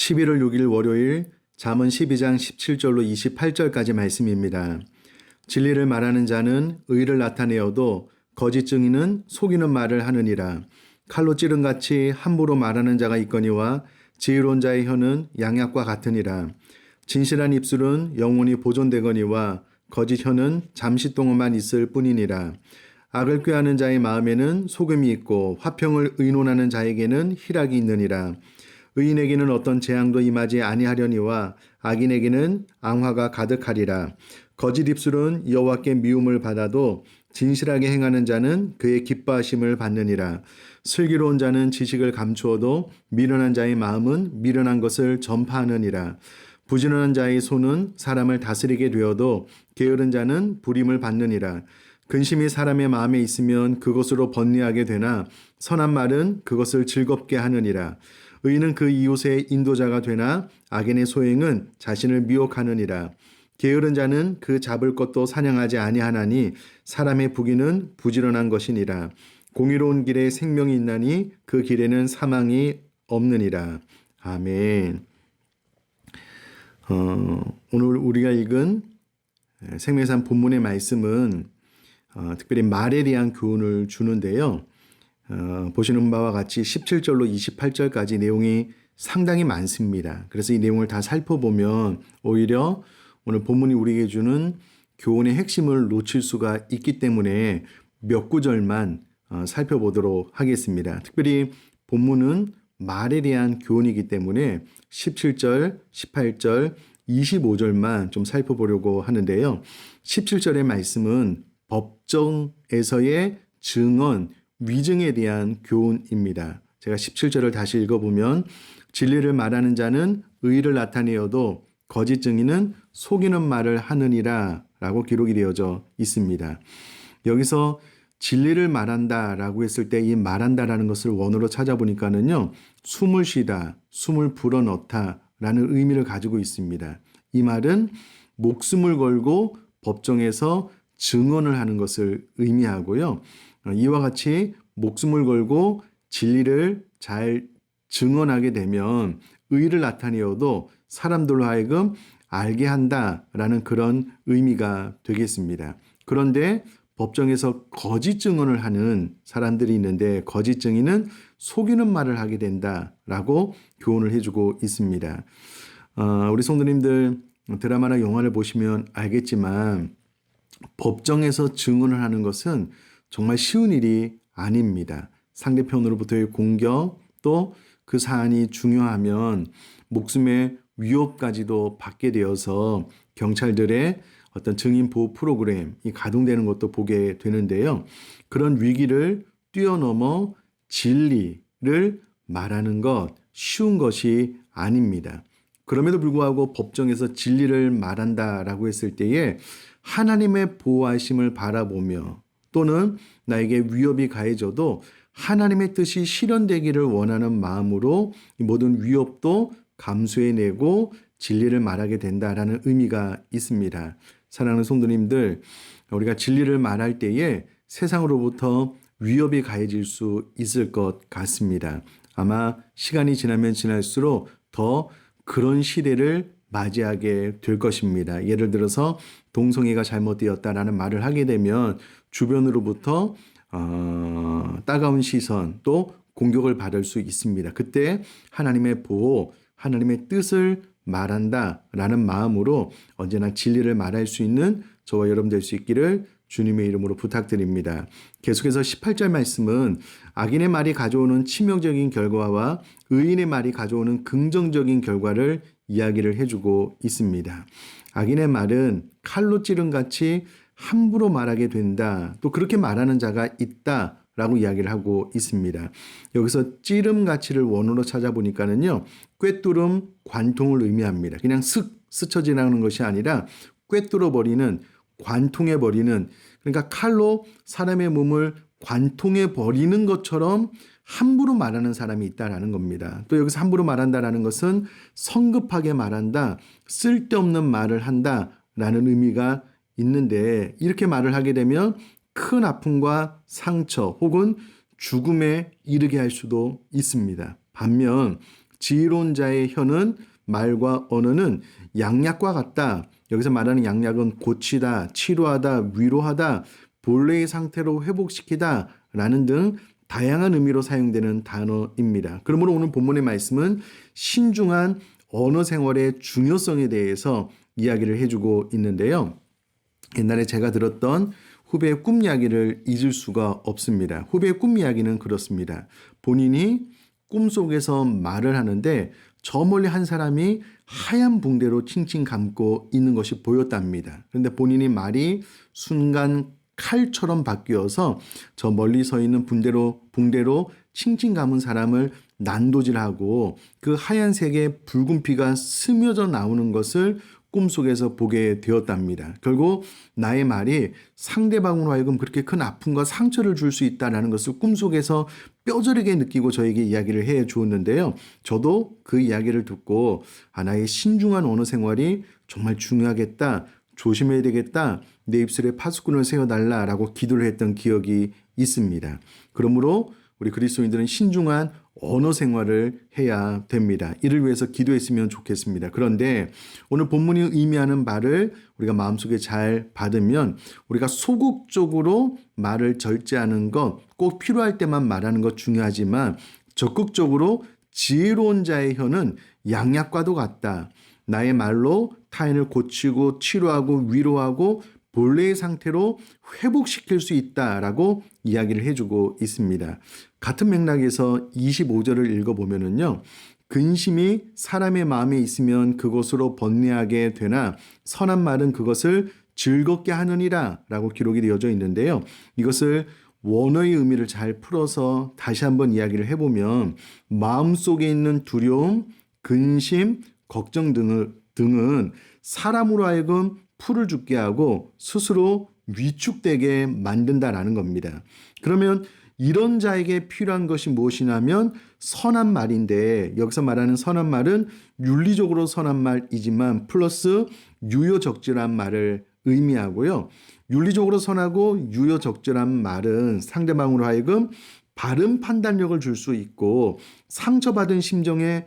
11월 6일 월요일 잠언 12장 17절로 28절까지 말씀입니다. 진리를 말하는 자는 의를 나타내어도 거짓 증인은 속이는 말을 하느니라. 칼로 찌른같이 함부로 말하는 자가 있거니와 지혜로운 자의 혀는 양약과 같으니라. 진실한 입술은 영원히 보존되거니와 거짓 혀는 잠시 동안만 있을 뿐이니라. 악을 꾀하는 자의 마음에는 속음이 있고 화평을 의논하는 자에게는 희락이 있느니라. 의인에게는 어떤 재앙도 임하지 아니하려니와 악인에게는 앙화가 가득하리라. 거짓 입술은 여호와께 미움을 받아도 진실하게 행하는 자는 그의 기뻐하심을 받느니라. 슬기로운 자는 지식을 감추어도 미련한 자의 마음은 미련한 것을 전파하느니라. 부지런한 자의 손은 사람을 다스리게 되어도 게으른 자는 부림을 받느니라. 근심이 사람의 마음에 있으면 그것으로 번뇌하게 되나 선한 말은 그것을 즐겁게 하느니라. 의인은 그 이웃의 인도자가 되나 악인의 소행은 자신을 미혹하느니라. 게으른 자는 그 잡을 것도 사냥하지 아니하나니 사람의 부귀는 부지런한 것이니라. 공의로운 길에 생명이 있나니 그 길에는 사망이 없느니라. 아멘. 오늘 우리가 읽은 생명산 본문의 말씀은 특별히 말에 대한 교훈을 주는데요. 보시는 바와 같이 17절로 28절까지 내용이 상당히 많습니다. 그래서 이 내용을 다 살펴보면 오히려 오늘 본문이 우리에게 주는 교훈의 핵심을 놓칠 수가 있기 때문에 몇 구절만 살펴보도록 하겠습니다. 특별히 본문은 말에 대한 교훈이기 때문에 17절, 18절, 25절만 좀 살펴보려고 하는데요. 17절의 말씀은 법정에서의 증언, 위증에 대한 교훈입니다. 제가 17절을 다시 읽어보면 진리를 말하는 자는 의를 나타내어도 거짓 증인은 속이는 말을 하느니라 라고 기록이 되어져 있습니다. 여기서 진리를 말한다라고 했을 때 이 말한다라는 것을 원어로 찾아보니까는요. 숨을 쉬다, 숨을 불어넣다 라는 의미를 가지고 있습니다. 이 말은 목숨을 걸고 법정에서 증언을 하는 것을 의미하고요. 이와 같이 목숨을 걸고 진리를 잘 증언하게 되면 의를 나타내어도 사람들로 하여금 알게 한다라는 그런 의미가 되겠습니다. 그런데 법정에서 거짓 증언을 하는 사람들이 있는데 거짓 증인은 속이는 말을 하게 된다라고 교훈을 해주고 있습니다. 우리 성도님들 드라마나 영화를 보시면 알겠지만 법정에서 증언을 하는 것은 정말 쉬운 일이 아닙니다. 상대편으로부터의 공격 또 그 사안이 중요하면 목숨의 위협까지도 받게 되어서 경찰들의 어떤 증인 보호 프로그램이 가동되는 것도 보게 되는데요. 그런 위기를 뛰어넘어 진리를 말하는 것 쉬운 것이 아닙니다. 그럼에도 불구하고 법정에서 진리를 말한다라고 했을 때에 하나님의 보호하심을 바라보며 또는 나에게 위협이 가해져도 하나님의 뜻이 실현되기를 원하는 마음으로 이 모든 위협도 감수해내고 진리를 말하게 된다라는 의미가 있습니다. 사랑하는 성도님들, 우리가 진리를 말할 때에 세상으로부터 위협이 가해질 수 있을 것 같습니다. 아마 시간이 지나면 지날수록 더 그런 시대를 맞이하게 될 것입니다. 예를 들어서 동성애가 잘못되었다라는 말을 하게 되면 주변으로부터 따가운 시선 또 공격을 받을 수 있습니다. 그때 하나님의 보호, 하나님의 뜻을 말한다라는 마음으로 언제나 진리를 말할 수 있는 저와 여러분 될 수 있기를 주님의 이름으로 부탁드립니다. 계속해서 18절 말씀은 악인의 말이 가져오는 치명적인 결과와 의인의 말이 가져오는 긍정적인 결과를 이야기를 해주고 있습니다. 악인의 말은 칼로 찌른같이 함부로 말하게 된다. 또 그렇게 말하는 자가 있다. 라고 이야기를 하고 있습니다. 여기서 찌름가치를 원어로 찾아보니까는요. 꿰뚫음, 관통을 의미합니다. 그냥 스쳐 지나가는 것이 아니라 꿰뚫어버리는, 관통해버리는, 그러니까 칼로 사람의 몸을 관통해버리는 것처럼 함부로 말하는 사람이 있다라는 겁니다. 또 여기서 함부로 말한다라는 것은 성급하게 말한다, 쓸데없는 말을 한다라는 의미가 있는데 이렇게 말을 하게 되면 큰 아픔과 상처 혹은 죽음에 이르게 할 수도 있습니다. 반면 지혜로운 자의 혀는 말과 언어는 양약과 같다. 여기서 말하는 양약은 고치다, 치료하다, 위로하다, 본래의 상태로 회복시키다 라는 등 다양한 의미로 사용되는 단어입니다. 그러므로 오늘 본문의 말씀은 신중한 언어 생활의 중요성에 대해서 이야기를 해주고 있는데요. 옛날에 제가 들었던 후배의 꿈 이야기를 잊을 수가 없습니다. 후배의 꿈 이야기는 그렇습니다. 본인이 꿈속에서 말을 하는데 저 멀리 한 사람이 하얀 붕대로 칭칭 감고 있는 것이 보였답니다. 그런데 본인이 말이 순간 칼처럼 바뀌어서 저 멀리 서 있는 붕대로 칭칭 감은 사람을 난도질하고 그 하얀색의 붉은 피가 스며져 나오는 것을 꿈속에서 보게 되었답니다. 결국 나의 말이 상대방으로 하여금 그렇게 큰 아픔과 상처를 줄 수 있다는 것을 꿈속에서 뼈저리게 느끼고 저에게 이야기를 해 주었는데요. 저도 그 이야기를 듣고 나의 신중한 언어 생활이 정말 중요하겠다. 조심해야 되겠다. 내 입술에 파수꾼을 세워달라라고 기도를 했던 기억이 있습니다. 그러므로 우리 그리스도인들은 신중한 언어 생활을 해야 됩니다. 이를 위해서 기도했으면 좋겠습니다. 그런데 오늘 본문이 의미하는 말을 우리가 마음속에 잘 받으면 우리가 소극적으로 말을 절제하는 것, 꼭 필요할 때만 말하는 것 중요하지만 적극적으로 지혜로운 자의 혀는 양약과도 같다. 나의 말로 타인을 고치고 치료하고 위로하고 본래의 상태로 회복시킬 수 있다라고 이야기를 해주고 있습니다. 같은 맥락에서 25절을 읽어보면은요. 근심이 사람의 마음에 있으면 그것으로 번뇌하게 되나 선한 말은 그것을 즐겁게 하느니라 라고 기록이 되어져 있는데요. 이것을 원어의 의미를 잘 풀어서 다시 한번 이야기를 해보면 마음속에 있는 두려움, 근심, 걱정 등은 사람으로 하여금 풀을 죽게 하고 스스로 위축되게 만든다라는 겁니다. 그러면 이런 자에게 필요한 것이 무엇이냐면 선한 말인데 여기서 말하는 선한 말은 윤리적으로 선한 말이지만 플러스 유효적절한 말을 의미하고요. 윤리적으로 선하고 유효적절한 말은 상대방으로 하여금 바른 판단력을 줄 수 있고 상처받은 심정에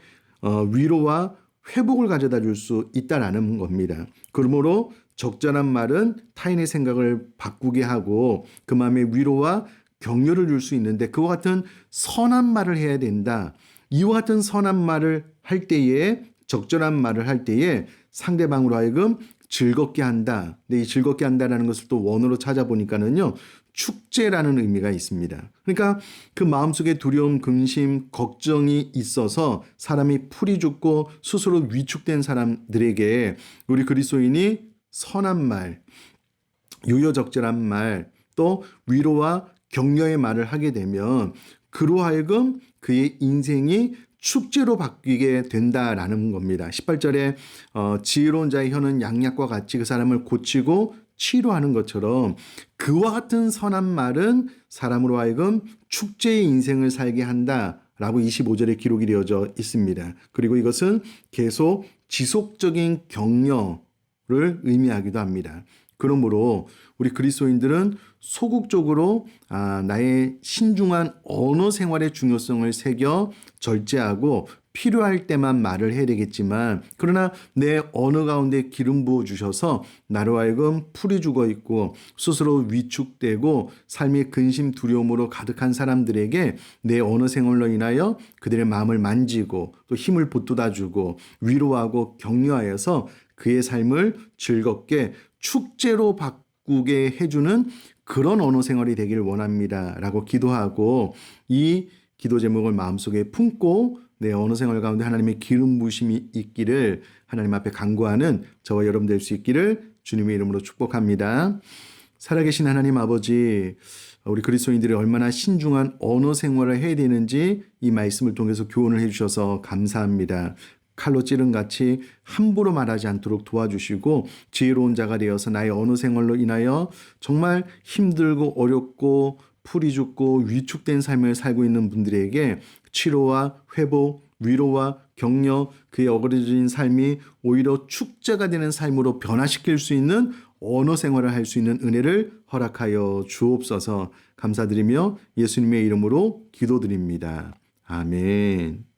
위로와 회복을 가져다 줄 수 있다라는 겁니다. 그러므로 적절한 말은 타인의 생각을 바꾸게 하고 그 마음에 위로와 격려를 줄 수 있는데 그와 같은 선한 말을 해야 된다. 이와 같은 선한 말을 할 때에 적절한 말을 할 때에 상대방으로 하여금 즐겁게 한다. 근데 이 즐겁게 한다라는 것을 또 원어로 찾아보니까는요. 축제라는 의미가 있습니다. 그러니까 그 마음속에 두려움, 근심, 걱정이 있어서 사람이 풀이 죽고 스스로 위축된 사람들에게 우리 그리스도인이 선한 말, 유효적절한 말, 또 위로와 격려의 말을 하게 되면 그로 하여금 그의 인생이 축제로 바뀌게 된다라는 겁니다. 18절에 지혜로운 자의 혀는 양약과 같이 그 사람을 고치고 치료하는 것처럼 그와 같은 선한 말은 사람으로 하여금 축제의 인생을 살게 한다라고 25절에 기록이 되어져 있습니다. 그리고 이것은 계속 지속적인 격려를 의미하기도 합니다. 그러므로 우리 그리스도인들은 소극적으로 나의 신중한 언어 생활의 중요성을 새겨 절제하고 필요할 때만 말을 해야 되겠지만 그러나 내 언어 가운데 기름 부어 주셔서 나로 하여금 풀이 죽어 있고 스스로 위축되고 삶의 근심 두려움으로 가득한 사람들에게 내 언어 생활로 인하여 그들의 마음을 만지고 또 힘을 보돋아 주고 위로하고 격려하여서 그의 삶을 즐겁게 축제로 바꾸게 해주는 그런 언어 생활이 되길 원합니다 라고 기도하고 이 기도 제목을 마음속에 품고 내 언어 생활 가운데 하나님의 기름 부으심이 있기를 하나님 앞에 간구하는 저와 여러분 될 수 있기를 주님의 이름으로 축복합니다. 살아계신 하나님 아버지, 우리 그리스도인들이 얼마나 신중한 언어 생활을 해야 되는지 이 말씀을 통해서 교훈을 해주셔서 감사합니다. 칼로 찌른 같이 함부로 말하지 않도록 도와주시고 지혜로운 자가 되어서 나의 언어 생활로 인하여 정말 힘들고 어렵고 풀이 죽고 위축된 삶을 살고 있는 분들에게 치료와 회복, 위로와 격려, 그의 어그러진 삶이 오히려 축제가 되는 삶으로 변화시킬 수 있는 언어 생활을 할 수 있는 은혜를 허락하여 주옵소서. 감사드리며 예수님의 이름으로 기도드립니다. 아멘.